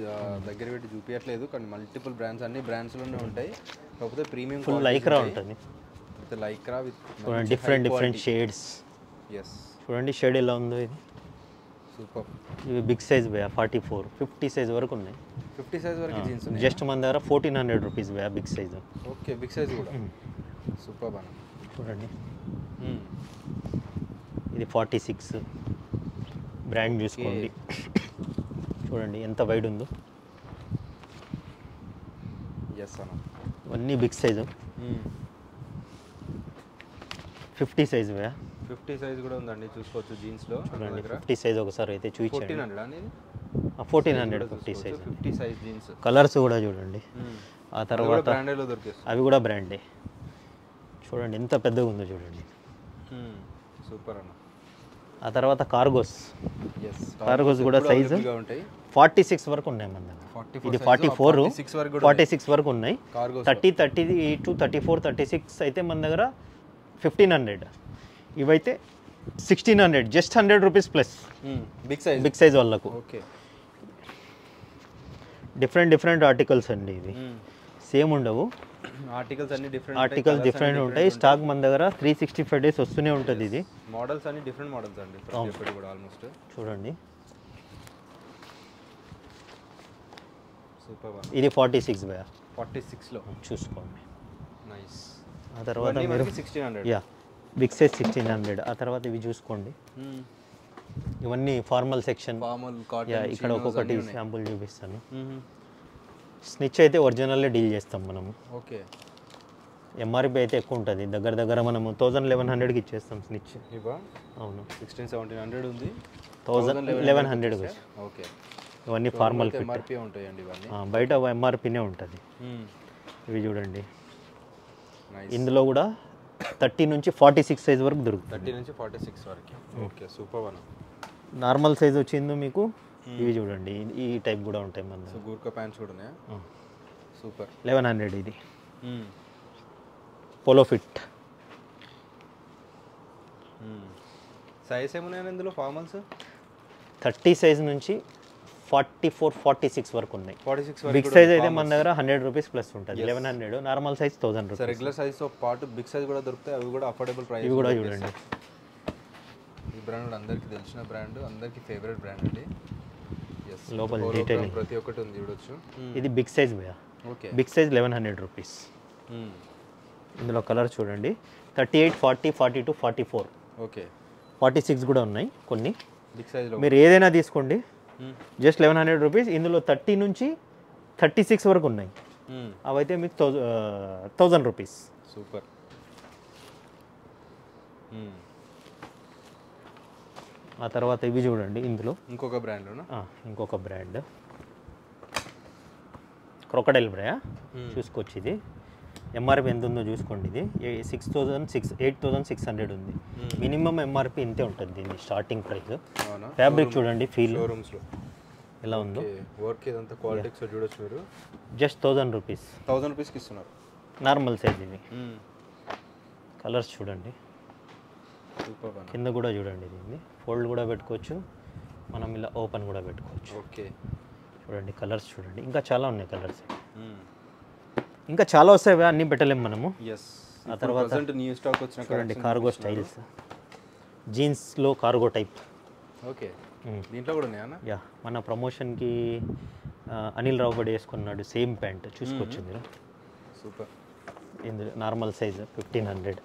దగ్గర పెట్టి చూపించట్లేదు, కానీ మల్టిపుల్ బ్రాండ్స్ అన్ని బ్రాండ్స్లోనే ఉంటాయి. కాకపోతే ప్రీమియం ఫుల్ లైక్రా ఉంటుంది. Lycra with different shades. చూడండి షేడ్ ఎలా ఉందో ఇది. సూపర్. ఇవి బిగ్ సైజ్ భయ్య, 44-50 సైజ్ వరకు ఉన్నాయి. 50 సైజ్ వరకు జీన్స్ జస్ట్ మన దగ్గర 1400 రూపీస్ భయ్య big size. Okay, big size కూడా సూపర్ బాగా. చూడండి, ఇది 46 బ్రాండ్ చూసుకోండి. చూడండి ఎంత వైడ్ ఉందో. ఇవన్నీ బిగ్ సైజు. 50 సైజ్ భయ్య. 50 సైజ్ కూడా ఉందండి, చూసుకోవచ్చు జీన్స్లో. చూడండి 50 సైజ్ ఒకసారి అయితే చూపించండి. 1400 50 సైజ్. 50 size jeans. కలర్స్ కూడా చూడండి. ఆ తర్వాత బ్రాండెడ్లో దొరికేస్తాయి, అవి కూడా బ్రాండే. చూడండి ఎంత పెద్దగా ఉందో చూడండి. సూపర్ అన్న. ఆ తర్వాత కార్గోస్ కూడా సైజు 46 వరకు ఉన్నాయి మన దగ్గర. ఇది 46 వరకు ఉన్నాయి. 30, 32, 34, 36 అయితే మన దగ్గర 1500. ఇవైతే 1600, just 100 rupees plus. Big size వాళ్ళకు డిఫరెంట్ ఆర్టికల్స్ అండి. ఇవి సేమ్ ఉండవు, ఆర్టికల్స్ అన్ని డిఫరెంట్ ఉంటాయి. స్టాక్ మన దగ్గర 365 డేస్ వస్తూనే ఉంటుంది. ఇది మోడల్స్ అన్ని డిఫరెంట్ మోడల్స్ అండి కూడా ఆల్మోస్ట్. చూడండి సూపర్. ఇది 46 భయ్య. 46లో చూసుకోండి. నైస్. ఆ తర్వాత మీరు 1600. Yeah, big size 1600. ఆ తర్వాత ఇవి చూసుకోండి, ఇవన్నీ ఫార్మల్ సెక్షన్. ఇక్కడ ఒక్కొక్కటి శాంపుల్ చూపిస్తాను. స్నిచ్ అయితే ఒరిజినల్లే డీల్ చేస్తాం మనము. ఓకే. ఎంఆర్పి అయితే ఎక్కువ ఉంటుంది, దగ్గర దగ్గర మనము 1100కి ఇచ్చేస్తాం స్నిచ్. అవును, 1600-1700 ఉంది, 1100. ఓకే. ఇవన్నీ ఫార్మల్ ఫిట్ ఎంఆర్పి ఉంటాయండి ఇవన్నీ, బయట ఎంఆర్పినే ఉంటుంది. ఇవి చూడండి, ఇందులో కూడా 30 నుంచి 46 సైజ్ వరకు దొరుకుతుంది. 30 నుంచి 46 వరకు. ఓకే, సూపర్ అన్న. నార్మల్ సైజ్ వచ్చిందో మీకు. ఇవి చూడండి, ఈ టైప్ కూడా ఉంటాయి మన దగ్గర. గూర్ఖా ప్యాంట్స్ కూడా ఉన్నాయా? సూపర్. 1100 ఇది. పోలో ఫిట్ సైజ్ ఏమున్నాయి ఇందులో ఫార్మల్స్? 30 సైజ్ నుంచి 44, 46 వరకు ఉన్నాయి. 46 బిగ్ సైజ్ అయితే మన దగ్గర 100 రూపీస్ ప్లస్ ఉంటుంది, 1100. Normal size 1000 rupees. రెగ్యులర్ సైజ్తో పాటు బిగ్ సైజ్ కూడా దొరుకుతాయి, అవి కూడా అఫోర్డబుల్ ప్రైస్. ఇవి కూడా చూడండి. ఈ బ్రాండ్ అందరికీ తెలిసిన బ్రాండ్, అందరికీ ఫేవరెట్ బ్రాండ్ అండి. లోపల డీటెయిలింగ్ ప్రతి ఒక్కటి ఉంది చూడొచ్చు. ఇది బిగ్ సైజ్ భయ్యా. ఓకే. Big size 1100 rupees. ఇందులో కలర్ చూడండి, 38, 40, 42, 44, ఓకే, 46 కూడా ఉన్నాయి కొన్ని. బిగ్ సైజ్లో మీరు ఏదైనా తీసుకోండి, జస్ట్ 1100 రూపీస్. ఇందులో 30 నుంచి 36 వరకు ఉన్నాయి, అవైతే మీకు 1000 రూపీస్. సూపర్. ఆ తర్వాత ఇవి చూడండి, ఇందులో ఇంకొక బ్రాండ్, ఇంకొక బ్రాండ్ క్రొకడైల్ బ్రా. చూసుకోవచ్చు, ఇది ఎంఆర్పి ఎంత ఉందో చూసుకోండి. ఇది 8600 ఉంది. మినిమం ఎంఆర్పి ఇంతే ఉంటుంది దీన్ని స్టార్టింగ్ ప్రైస్. ఫ్యాబ్రిక్ చూడండి, ఫీల్ ఎలా ఉందో. వర్క్ ఇదంతా క్వాలిటీ చూడొచ్చు మీరు. Just 1000 rupees. 1000 రూపీస్కి ఇస్తున్నారు. నార్మల్ సైజ్ ఇవి. కలర్స్ చూడండి, కింద కూడా చూడండి. దీన్ని ఫోల్డ్ కూడా పెట్టుకోవచ్చు, మనం ఇలా ఓపెన్ కూడా పెట్టుకోవచ్చు. ఓకే, చూడండి కలర్స్ చూడండి, ఇంకా చాలా ఉన్నాయి కలర్స్. ఇంకా చాలా వస్తాయి, అన్నీ పెట్టలేము మనము. ఆ తర్వాత న్యూ స్టాక్ వచ్చిన చూడండి కార్గో స్టైల్స్, జీన్స్లో కార్గో టైప్. ఓకే, దీంట్లో కూడా ఉన్నాయా? యా, మన ప్రమోషన్కి అనిల్ రావు కూడా వేసుకున్నాడు సేమ్ ప్యాంట్, చూసుకోవచ్చు మీరు. సూపర్. ఇందులో నార్మల్ సైజ్ 1500.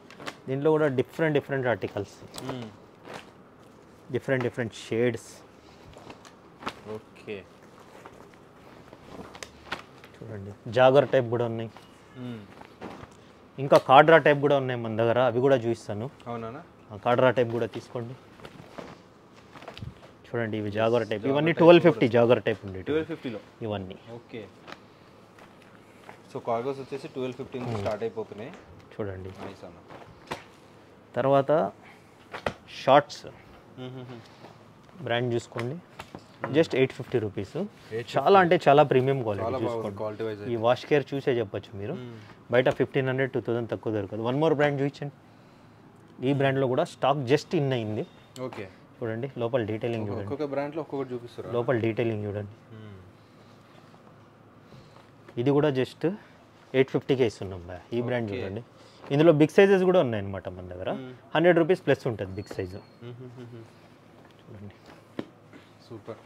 దీంట్లో కూడా different articles, different shades. Okay, చూడండి జాగర్ టైప్ కూడా ఉన్నాయి, ఇంకా కాడ్రా టైప్ కూడా ఉన్నాయి మన దగ్గర, అవి కూడా చూపిస్తాను. అవునా? కాడ్రా టైప్ కూడా తీసుకోండి. చూడండి ఇవి జాగర్ టైప్, ఇవన్నీ 1250 జాగర్ టైప్ ఉండే. 1250లో ఇవన్నీ. ఓకే, సో కార్గోస్ వచ్చేసి 1250 నుంచి స్టార్ట్ అయిపోతున్నాయి. చూడండి. నైస్ అన్న. తర్వాత షార్ట్స్ బ్రాండ్ చూసుకోండి, జస్ట్ 850 రూపీస్. చాలా అంటే చాలా ప్రీమియం క్వాలిటీ. చూసుకోండి, ఈ వాష్ కేర్ చూసే చెప్పచ్చు మీరు. బయట 1500, 2000 తక్కువ దొరకదు. వన్ మోర్ బ్రాండ్ చూపించండి. ఈ బ్రాండ్లో కూడా స్టాక్ జస్ట్ ఇన్ అయింది. ఓకే, చూడండి లోపల డీటెయిలింగ్ చూడండి. ఒక్కొక్క బ్రాండ్లో ఒక్కొక్కటి చూపిస్తారు. లోపల డీటెయిలింగ్ చూడండి. ఇది కూడా జస్ట్ 850కే ఇస్తున్నాం బా. ఈ బ్రాండ్ చూడండి, ఇందులో బిగ్ సైజెస్ కూడా ఉన్నాయన్నమాట మన దగ్గర. 100 రూపీస్ ప్లస్ ఉంటుంది బిగ్ సైజు. చూడండి, సూపర్.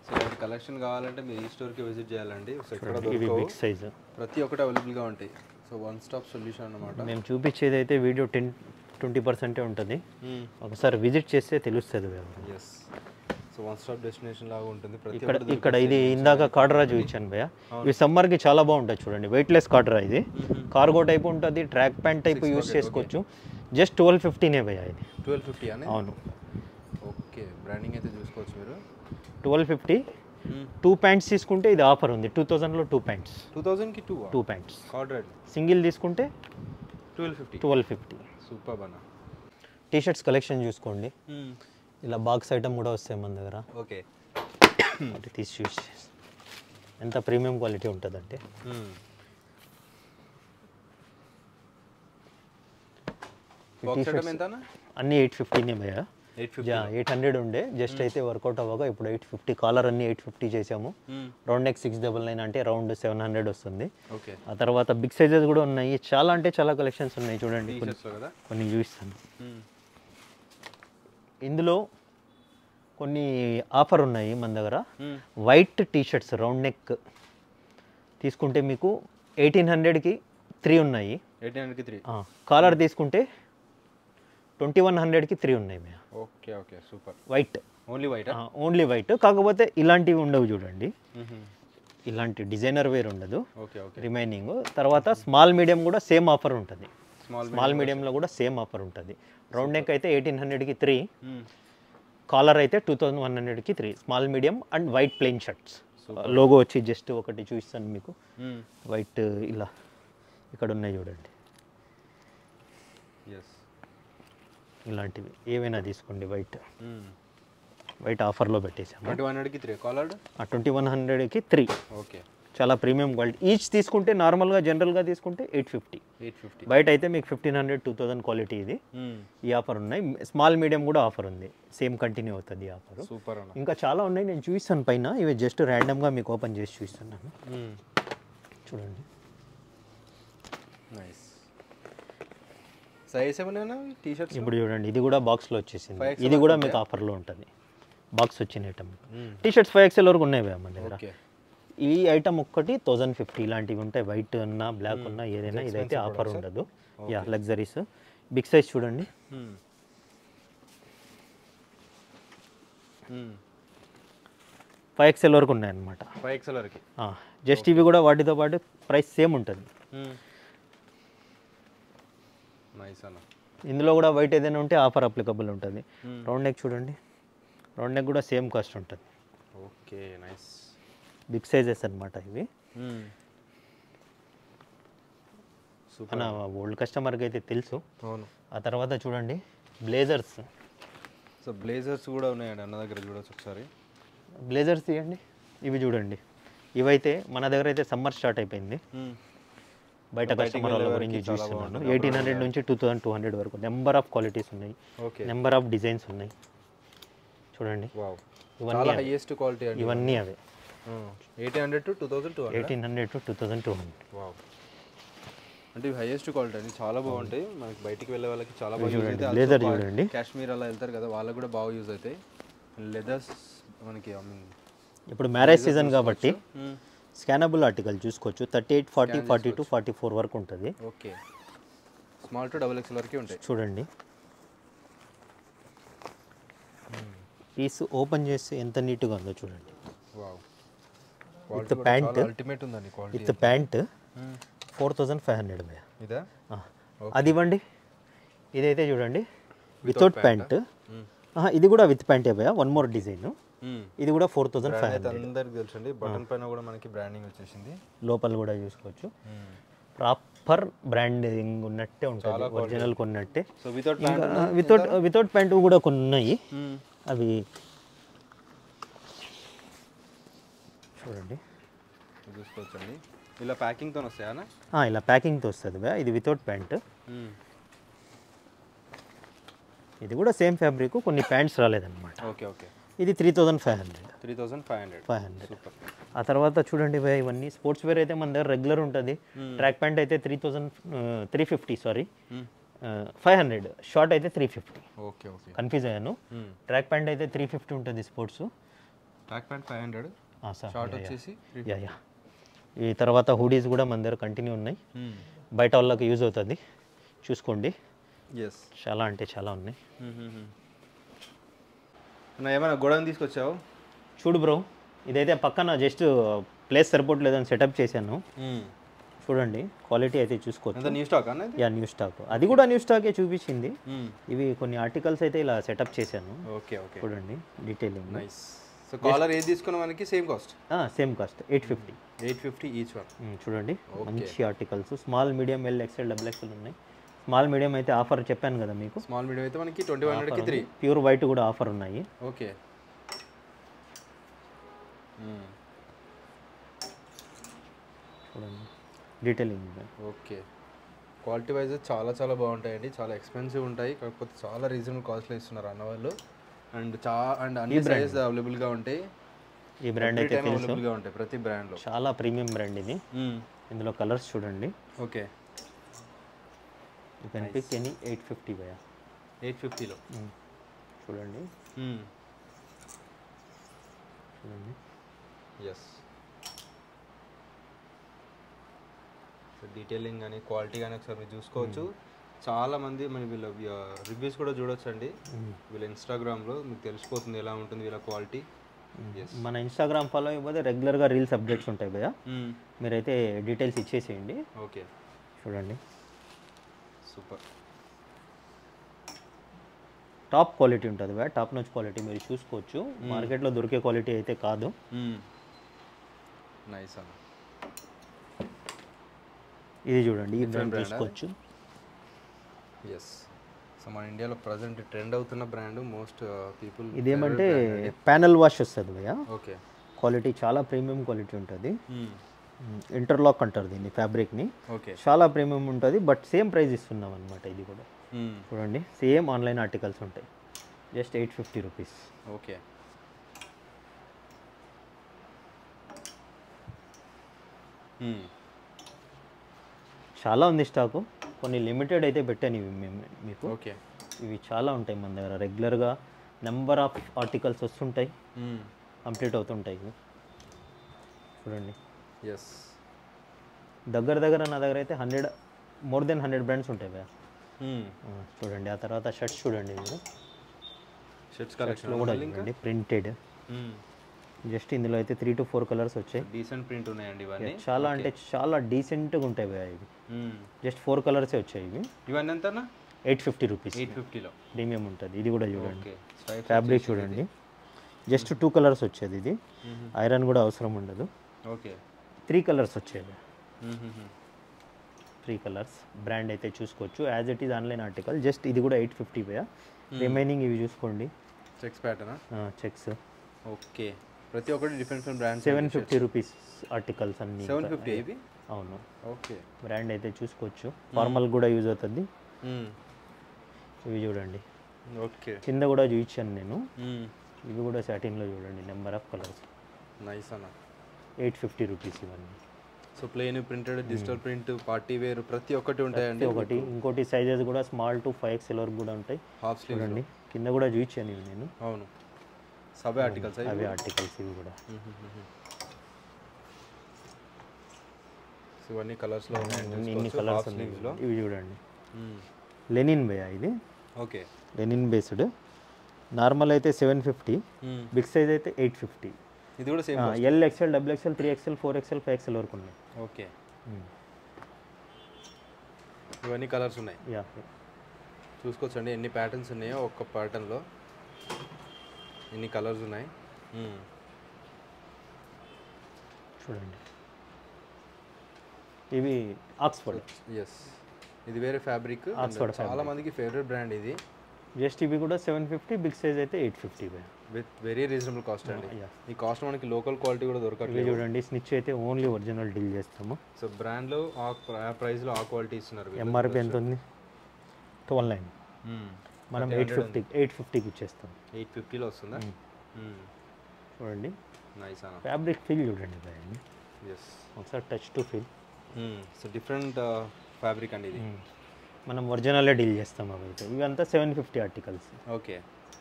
సో ఇలాంటి కలెక్షన్ కావాలంటే మీరు ఈ స్టోర్కి విజిట్ చేయాలండి. సో ఇక్కడ ఇవి బిగ్ సైజు, ప్రతి ఒక్కటి అవైలబుల్గా ఉంటాయి. సో వన్ స్టాప్ సొల్యూషన్ అన్నమాట. మేము చూపించేది అయితే వీడియో 10-20% ఉంటుంది, ఒకసారి విజిట్ చేస్తే తెలుస్తుంది. Yes, so one stop destination లాగా ఉంటుంది. ఇక్కడ ఇది ఇందాక కాడ్రా చూపించాను భయ్య, ఇవి సమ్మర్కి చాలా బాగుంటుంది. చూడండి వెయిట్లెస్ కాడ్రా, ఇది కార్గో టైప్ ఉంటుంది, ట్రాక్ ప్యాంట్ టైప్ యూస్ చేసుకోవచ్చు. జస్ట్ 1250నే భయ్య ఇది. 1250 అని? అవును. ఓకే, బ్రాండింగ్ అయితే చూసుకోవచ్చు మీరు. 1250. 2 ప్యాంట్స్ తీసుకుంటే ఇది ఆఫర్ ఉంది, 2000లో 2 ప్యాంట్స్. 2000కి 2 ప్యాంట్స్. ఆర్డర్ సింగిల్ తీసుకుంటే 1250. సూపర్ అన్న. టీషర్ట్స్ కలెక్షన్ చూసుకోండి, ఇలా బాక్స్ ఐటమ్ కూడా వస్తాయి మన దగ్గర. ఓకే, తీసి చూసి ఎంత ప్రీమియం క్వాలిటీ ఉంటుందంటే. అన్నీ 850నే భయ్య. 800 ఉండే, జస్ట్ అయితే వర్కౌట్ అవ్వగా ఇప్పుడు 850. కాలర్ అన్ని 850 చేసాము. రౌండ్ నెక్ 699 అంటే రౌండ్ 700 వస్తుంది. ఆ తర్వాత బిగ్ సైజెస్ కూడా ఉన్నాయి, చాలా అంటే చాలా కలెక్షన్స్ ఉన్నాయి. చూడండి కొన్ని చూపిస్తాను. ఇందులో కొన్ని ఆఫర్ ఉన్నాయి మన దగ్గర. వైట్ టీషర్ట్స్ రౌండ్ నెక్ తీసుకుంటే మీకు 1800కి 3 ఉన్నాయి. 1800కి 3. కాలర్ తీసుకుంటే 2100కి 3 ఉన్నాయి. Okay, okay, super. White, only white. కాకపోతే ఇలాంటివి ఉండవు చూడండి, ఇలాంటి డిజైనర్ వేర్ ఉండదు రిమైనింగ్. తర్వాత స్మాల్ మీడియం కూడా సేమ్ ఆఫర్ ఉంటుంది. స్మాల్ మీడియంలో కూడా సేమ్ ఆఫర్ ఉంటుంది. రౌండ్ నెక్ అయితే 1800కి 3, కాలర్ అయితే 2100కి 3. Small medium and white plain shirts. Logo వచ్చి జస్ట్ ఒకటి చూపిస్తాను మీకు. వైట్ ఇలా ఇక్కడ ఉన్నాయి చూడండి, ఇలాంటివి ఏవైనా తీసుకోండి. వైట్ ఆఫర్లో పెట్టేసాము. 2100కి 3 కాలర్డ్, 2100కి 3. ఓకే. చాలా ప్రీమియం క్వాలిటీ. ఈచ్ తీసుకుంటే నార్మల్గా జనరల్గా తీసుకుంటే 850. 850. బయట అయితే మీకు 1500 2000 క్వాలిటీ ఇది. ఈ ఆఫర్ ఉన్నాయి. స్మాల్ మీడియం కూడా ఆఫర్ ఉంది, సేమ్ కంటిన్యూ అవుతుంది ఈ ఆఫర్. సూపర్ అన్న. ఇంకా చాలా ఉన్నాయి, నేను చూపిస్తాను పైన. ఇవి జస్ట్ ర్యాండమ్గా మీకు ఓపెన్ చేసి చూపిస్తున్నాను, చూడండి. నైస్. సైజ్ ఏమన్నా టీ షర్ట్స్? ఇప్పుడు చూడండి, ఇది కూడా బాక్స్లో వచ్చేసింది. ఇది కూడా మీకు ఆఫర్లో ఉంటుంది, బాక్స్ వచ్చిన ఐటమ్. టీ షర్ట్స్ 5XL వరకు ఉన్నాయి భయ్యా మన దగ్గర. ఈ ఐటమ్ ఒక్కటి 1050 ఇలాంటివి ఉంటాయి, వైట్ ఉన్నా బ్లాక్ ఉన్నా ఏదైనా. ఇదైతే ఆఫర్ ఉండదు. Yeah, luxuries. బిగ్ సైజ్ చూడండి, 5XL వరకు ఉన్నాయన్నమాట. 5XL వరకు. జస్ట్ ఇవి కూడా వాటితో పాటు ప్రైస్ సేమ్ ఉంటుంది. నైస్ అన్న. ఇందులో కూడా వైట్ ఏదైనా ఉంటే ఆఫర్ అప్లికబుల్ ఉంటుంది. రౌండ్ నెక్ చూడండి, రౌండ్ నెక్ కూడా సేమ్ కాస్ట్ ఉంటుంది. Okay, nice. బిగ్ సైజెస్ అనమాట ఇవి. మన ఓల్డ్ కస్టమర్కి అయితే తెలుసు. అవును. ఆ తర్వాత చూడండి బ్లేజర్స్. సో బ్లేజర్స్ కూడా ఉన్నాయండి అన్న దగ్గర, చూడొచ్చు ఒకసారి. బ్లేజర్స్ తీయండి, ఇవి చూడండి. ఇవైతే మన దగ్గర అయితే సమ్మర్ స్టార్ట్ అయిపోయింది, బయట కస్టమర్ వాళ్ళ గురించి చూస్తున్నాను. 1800 నుంచి 2200 వరకు నెంబర్ ఆఫ్ క్వాలిటీస్ ఉన్నాయి, నెంబర్ ఆఫ్ డిజైన్స్ ఉన్నాయి. చూడండి, చాలా హైయెస్ట్ క్వాలిటీ అండి ఇవన్నీ అవే. 1800 to 2200. 1800 to 2200. వావ్, అంటే ఇవి హైయెస్ట్ క్వాలిటీ అండి, చాలా బాగుంటాయి. మనకి బయటికి వెళ్ళే వాళ్ళకి చాలా బాగా యూజ్ చూడండి. అవుతాయి. లేదర్ చూడండి, కాశ్మీర్ అలా వెళ్తారు కదా, వాళ్ళకి కూడా బాగా యూజ్ అవుతాయి. లెదర్స్ మనకి ఇప్పుడు మ్యారేజ్ సీజన్ కాబట్టి స్కానబుల్ ఆర్టికల్ చూసుకోవచ్చు. 38, 40, 42, 44 వరకు ఉంటుంది. ఓకే, స్మాల్ టు XXL వరకు ఉంటాయి. చూడండి, పీస్ ఓపెన్ చేస్తే ఎంత నీట్గా ఉందో చూడండి. వావ్, విత్ ప్యాంట్, అల్టిమేట్ ఉందండి క్వాలిటీ. విత్ ప్యాంట్ 4500 భయ్యా. ఇదా? అది ఇవ్వండి. ఇదైతే చూడండి వితౌట్ ప్యాంట్. ఇది కూడా విత్ ప్యాంటే భయ్యా, వన్ మోర్ డిజైన్. ఇది కూడా 4500. అందరికి తెలుసండి, బటన్ పైన కూడా మనకి బ్రాండింగ్ వచ్చేసింది. లోపల కూడా చూసుకోవచ్చు, ప్రాపర్ బ్రాండింగ్ ఉన్నట్టే ఉంటుంది, ఒరిజినల్ కొన్నట్టే. సో వితౌట్ వితౌట్ ప్యాంట్ కూడా కొన్ని ఉన్నాయి, అవి చూడండి. చూసుకోవచ్చండి, ఇలా ప్యాకింగ్తో వస్తాయా? ఇలా ప్యాకింగ్తో వస్తుంది భయ్యా. ఇది వితౌట్ ప్యాంట్. ఇది కూడా సేమ్ ఫ్యాబ్రిక్, కొన్ని ప్యాంట్స్ రాలేదన్నమాట. Okay okay. ఇది 3500. 3500. సూపర్. ఆ తర్వాత చూడండి భయ్యా, ఇవన్నీ స్పోర్ట్స్ వేర్ అయితే మన దగ్గర రెగ్యులర్ ఉంటుంది. ట్రాక్ ప్యాంట్ అయితే 350, సారీ 500. షార్ట్ అయితే 350. ఓకే ఓకే, కన్ఫ్యూజ్ అయ్యాను. ట్రాక్ ప్యాంట్ అయితే 350 ఉంటుంది స్పోర్ట్స్. ట్రాక్ ప్యాంట్ 500, షార్ట్ వచ్చేసి యా. ఈ తర్వాత హుడీస్ కూడా మన దగ్గర కంటిన్యూ ఉన్నాయి, బయట వాళ్ళకి యూజ్ అవుతుంది, చూసుకోండి. చాలా అంటే చాలా ఉన్నాయి. ఏమైనా గోడౌన్ తీసుకొచ్చావు? చూడు బ్రో, ఇదైతే పక్కన జస్ట్ ప్లేస్ సరిపోవట్లేదని సెటప్ చేశాను. చూడండి, క్వాలిటీ అయితే చూసుకోవచ్చు. న్యూ స్టాక్ అన్న? Yeah, new stock. అది కూడా న్యూ స్టాకే చూపించింది. ఇవి కొన్ని ఆర్టికల్స్ అయితే ఇలా సెటప్ చేశాను. ఓకే ఓకే, చూడండి డీటెయిలింగ్. నైస్. సో కాలర్ ఏది తీసుకున్నా మనకి same cost? Same cost 850. 850 each one. చూడండి, మంచి articles. Small, medium, XL, XXL ఉన్నాయి. స్మాల్ మీడియం అయితే ఆఫర్ చెప్పాను కదా మీకు. స్మాల్ మీడియం అయితే మనకి 2100కి 3. ప్యూర్ వైట్ కూడా ఆఫర్ ఉన్నాయి. ఓకే. చూడండి డీటెయిలింగ్. ఓకే, క్వాలిటీ వైజ్ చాలా చాలా బాగుంటాయండి, చాలా ఎక్స్పెన్సివ్ ఉంటాయి, కాకపోతే చాలా రీజనబుల్ కాస్ట్లో ఇస్తున్నారు అన్న వాళ్ళు. అండ్ అన్ని సైజెస్ అవైలబుల్గా ఉంటాయి. ఈ బ్రాండ్ అయితే అవైలబుల్గా ఉంటాయి ప్రతి బ్రాండ్లో. చాలా ప్రీమియం బ్రాండ్ ఇది. ఇందులో కలర్స్ చూడండి. Okay, you can pick any. 850 భయ్యా. 850లో చూడండి. చూడండి, ఎస్. డీటెయిలింగ్ కానీ క్వాలిటీ కానీ ఒకసారి మీరు చూసుకోవచ్చు. చాలామంది మన వీళ్ళ రివ్యూస్ కూడా చూడొచ్చు అండి, వీళ్ళ ఇన్స్టాగ్రామ్లో మీకు తెలిసిపోతుంది ఎలా ఉంటుంది వీళ్ళ క్వాలిటీ. మన ఇన్స్టాగ్రామ్ ఫాలో అయిపోతే రెగ్యులర్గా రీల్స్ అప్డేట్స్ ఉంటాయి భయ్యా, మీరైతే డీటెయిల్స్ ఇచ్చేసేయండి. ఓకే, చూడండి, సూపర్. టాప్ క్వాలిటీ ఉంటుంది భయ్యా, టాప్ నాచ్ క్వాలిటీ మీరు చూసుకోవచ్చు. మార్కెట్లో దొరికే క్వాలిటీ అయితే కాదు. నైస్ అన్న. ఇది చూడండి, ఈ బ్రాండ్ తీసుకోవచ్చు. ఎస్. సో మన ఇండియాలో ప్రజెంట్ ట్రెండ్ అవుతున్న బ్రాండ్, మోస్ట్ పీపుల్. ఇదేమంటే ప్యానల్ వాష్ వస్తుంది భయ్యా. ఓకే, క్వాలిటీ చాలా ప్రీమియం క్వాలిటీ ఉంటుంది. ఇంటర్లాక్ అంటారు దీన్ని ఫ్యాబ్రిక్ని. ఓకే. చాలా ప్రీమియం ఉంటుంది, బట్ సేమ్ ప్రైస్ ఇస్తున్నాం అనమాట. ఇది కూడా చూడండి, సేమ్ ఆన్లైన్ ఆర్టికల్స్ ఉంటాయి, జస్ట్ 850 రూపీస్. ఓకే. చాలా ఉంది స్టాకు, కొన్ని లిమిటెడ్ అయితే పెట్టాను ఇవి మీకు. ఓకే. ఇవి చాలా ఉంటాయి మన దగ్గర, రెగ్యులర్గా నెంబర్ ఆఫ్ ఆర్టికల్స్ వస్తుంటాయి, కంప్లీట్ అవుతుంటాయి ఇవి. చూడండి, ఎస్, దగ్గర నా దగ్గర అయితే మోర్ దెన్ 100 బ్రాండ్స్ ఉంటాయి భయ్యా. చూడండి, ఆ తర్వాత షర్ట్స్ చూడండి మీరు, షర్ట్స్ కలెక్షన్ కూడా చూడండి, ప్రింటెడ్. జస్ట్ ఇందులో అయితే 3 to 4 కలర్స్ వచ్చాయి. డీసెంట్ ప్రింట్ ఉన్నాయండి ఇవన్నీ. చాలా అంటే చాలా డీసెంట్గా ఉంటాయి భయ్యా ఇవి. జస్ట్ 4 కలర్సే వచ్చాయి ఇవి. ఇవన్నీ ఎంతనా? 850 రూపీస్. 850లో ప్రీమియం ఉంటుంది. ఇది కూడా చూడండి, ఓకే. ఫ్యాబ్రిక్ చూడండి, జస్ట్ 2 కలర్స్ వచ్చేది. ఇది ఐరన్ కూడా అవసరం ఉండదు. ఓకే. 3 కలర్స్ వచ్చేది. 3 కలర్స్. బ్రాండ్ అయితే చూసుకోవచ్చు, as it is online article. Just ఇది కూడా 850 భయ్యా. రిమైనింగ్ ఇవి చూసుకోండి, చెక్స్ ప్యాటర్నా? చెక్స్. ఓకే. ప్రతి ఒక్కటి డిఫరెంట్ బ్రాండ్స్. 750 రూపీస్ ఆర్టికల్స్ అన్ని. 750 ఇవి? అవును. ఓకే. బ్రాండ్ అయితే చూసుకోవచ్చు, ఫార్మల్ కూడా యూజ్ అవుతుంది. ఇవి చూడండి, ఓకే. కింద కూడా చూపించాను నేను. ఇవి కూడా సాటిన్లో చూడండి, నెంబర్ ఆఫ్ కలర్స్. నైస్ అన్న. 850 రూపీస్ ఇవన్నీ. So plain, printed, digital print, party wear ప్రతి ఒక్కటి ఉంటాయండి. ఒకటి ఇంకోటి సైజెస్ కూడా స్మాల్ టు 5XL వరకు కూడా ఉంటాయి. హాఫ్ స్లీవ్ చూడండి, కింద కూడా చూపించాను ఇవి నేను. అవును, సబ్ ఆర్టికల్స్ అవి ఆర్టికల్స్ ఇవి కూడా. సో ఇవన్నీ కలర్స్లో ఉన్నాయండి. ఇన్ని కలర్స్ ఉన్నాయి. ఇవి చూడండి, లెనిన్ భయ్యా ఇది. ఓకే. Lenin based. నార్మల్ అయితే 750, బిగ్ సైజ్ అయితే 850. ఇది కూడా same. L, XL, XXL, 3XL, 4XL, 5XL వరకు ఉన్నాయి. ఓకే. ఇవన్నీ కలర్స్ ఉన్నాయి. యా, చూసుకోవచ్చండి ఎన్ని ప్యాటర్న్స్ ఉన్నాయో ఒక్క ప్యాటర్న్లో, ఎన్ని కలర్స్ ఉన్నాయి. చూడండి, ఇవి ఆక్స్ఫర్డ్. ఎస్, ఇది వేరే ఫ్యాబ్రిక్, చాలా మందికి ఫేవరెట్ బ్రాండ్ ఇది. జస్ట్ ఇవి కూడా 750, బిగ్ సైజ్ అయితే 850 విత్ వెరీ రీజనబుల్ కాస్ట్ అండి. ఈ కాస్ట్ మనకి లోకల్ క్వాలిటీ కూడా దొరకట్లేదు. చూడండి, స్నిచ్ అయితే ఓన్లీ ఒరిజినల్ డీల్ చేస్తాము. సో బ్రాండ్లో ఆ ప్రైస్లో ఆ క్వాలిటీ ఇస్తున్నారు. ఎంఆర్పి ఎంత ఉంది? 12,900. మనం 850కి ఇచ్చేస్తాం. 850లో వస్తుందా? చూడండి, నైస్ అన్న. ఫ్యాబ్రిక్ ఫీల్ చూడండి భయ్యా. ఎస్, ఒకసారి touch to feel. So different fabric అండి ఇది. మనం ఒరిజినల్లే డీల్ చేస్తాం అవి అయితే. ఇవి అంతా 750 ఆర్టికల్స్. ఓకే,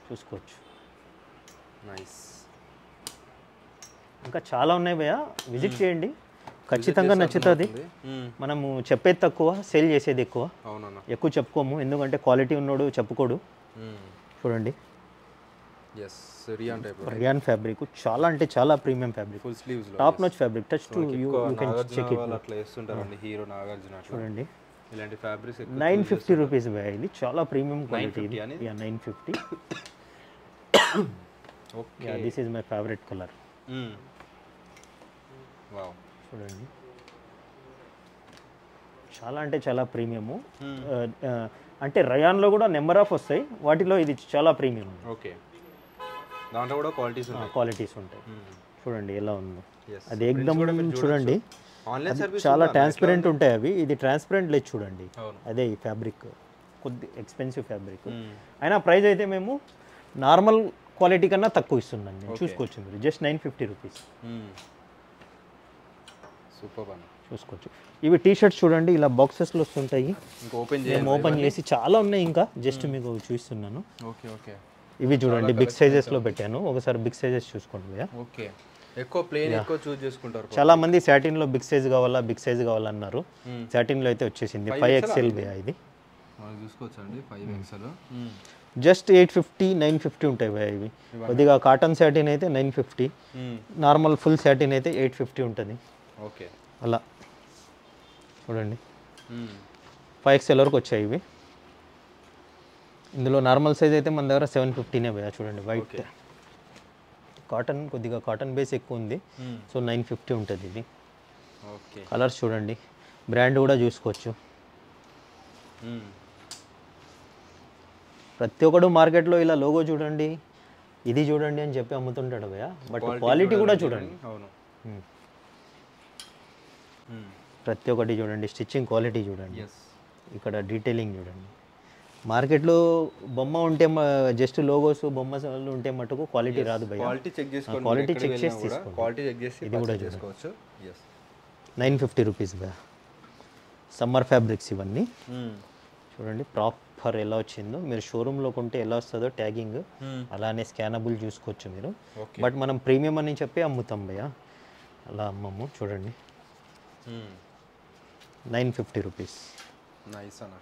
చూసుకోవచ్చు. నైస్. ఇంకా చాలా ఉన్నాయి భయ్యా, విజిట్ చేయండి, ఖచ్చితంగా నచ్చుతుంది. మనము చెప్పేది తక్కువ, సేల్ చేసేది ఎక్కువ. అవునన్నా, ఎక్కువ చెప్పుకోము, ఎందుకంటే క్వాలిటీ ఉన్నోడు చెప్పుకోడు. చూడండి, yes, rayon type, rayon fabric చాలా అంటే చాలా premium fabric, full sleeves, top notch fabric. Touch to you can check it. అట్లా వేస్తుంటారండి హీరో నాగార్జున. చూడండి, ఇలాంటి ఫ్యాబ్రిక్స్ 950 రూపీస్ భయ్యా. ఇది చాలా premium quality. 950. Okay. This is my favourite colour. Wow, చూడండి, చాలా అంటే చాలా ప్రీమియము. అంటే రయాన్లో కూడా నెంబర్ ఆఫ్ వస్తాయి, వాటిలో ఇది చాలా ప్రీమియం. ఓకే, దాంట్లో కూడా క్వాలిటీస్ ఉంటాయి. చూడండి ఎలా ఉందో, అది ఏకదమ్. చూడండి, ఆన్లైన్ సర్వీస్ చాలా ట్రాన్స్పరెంట్ ఉంటాయి అవి. ఇది ట్రాన్స్పరెంట్ లేదు చూడండి. అదే ఈ ఫ్యాబ్రిక్ కొద్ది ఎక్స్పెన్సివ్ ఫ్యాబ్రిక్, అయినా ప్రైస్ అయితే మేము నార్మల్ క్వాలిటీ కన్నా తక్కువ ఇస్తున్నాను నేను. చూసుకోవచ్చు మీరు, జస్ట్ 950 రూపీస్. సూపర్ అన్న, చూసుకోవచ్చు. ఇవి టీ షర్ట్స్ చూడండి, ఇలా బాక్సెస్లో వస్తుంటాయి. ఓపెన్ చేసి చాలా ఉన్నాయి, ఇంకా జస్ట్ మీకు చూపిస్తున్నాను. ఓకే. ఓకే, ఇవి చూడండి, బిగ్ సైజెస్లో పెట్టాను. ఒకసారి బిగ్ సైజెస్ చూసుకోండి భయ్యా. ఓకే, ఎక్కువ ప్లేన్ ఎక్కువ చూస్ చేసుకుంటారు. చాలా మంది సాటిన్లో బిగ్ సైజ్ కావాలన్నారు. సాటిన్లో అయితే వచ్చేసింది 5XL భయ్యా. ఇది మనం చూసుకోవచ్చండి, 5XL. జస్ట్ 850, 950 ఉంటాయి భయ్యా ఇవి. కొద్దిగా కాటన్ సాటిన్ అయితే 950, నార్మల్ ఫుల్ సాటిన్ అయితే 850 ఉంటుంది. ఓకే, అలా చూడండి, 5XL వరకు వచ్చాయి ఇవి. ఇందులో నార్మల్ సైజ్ అయితే మన దగ్గర 750నే భయ్యా. చూడండి, వైట్ కాటన్, కొద్దిగా కాటన్ బేస్ ఎక్కువ ఉంది, సో 950 ఉంటుంది ఇది. ఓకే, కలర్స్ చూడండి, బ్రాండ్ కూడా చూసుకోవచ్చు. ప్రతి ఒక్కడు మార్కెట్లో ఇలా లోగో చూడండి, ఇది చూడండి అని చెప్పి అమ్ముతుంటాడు భయ్యా, బట్ క్వాలిటీ కూడా చూడండి. అవును, ప్రతి ఒక్కటి చూడండి, స్టిచ్చింగ్ క్వాలిటీ చూడండి, ఎస్ ఇక్కడ డీటెయిలింగ్ చూడండి. మార్కెట్లో బొమ్మ ఉంటే జస్ట్ లోగోస్ బొమ్మలు ఉంటే మటుకు క్వాలిటీ రాదు భయ్యా. క్వాలిటీ చెక్ చేసుకోండి, క్వాలిటీ చెక్ చేసి తీసుకోండి. క్వాలిటీ చెక్ చేసి ఇది కూడా చేసుకోవచ్చు. ఎస్ 950 రూపీస్ భయ్యా. సమ్మర్ ఫ్యాబ్రిక్స్ ఇవన్నీ చూడండి ప్రాపర్ ఎలా వచ్చిందో. మీరు షోరూంలో కొంటే ఎలా వస్తుందో ట్యాగింగ్ అలానే స్కానబుల్ చూసుకోవచ్చు మీరు. బట్ మనం ప్రీమియం అని చెప్పి అమ్ముతాం భయ్యా, అలా అమ్మము. చూడండి 950 రూపీస్. నైస్ అన్న.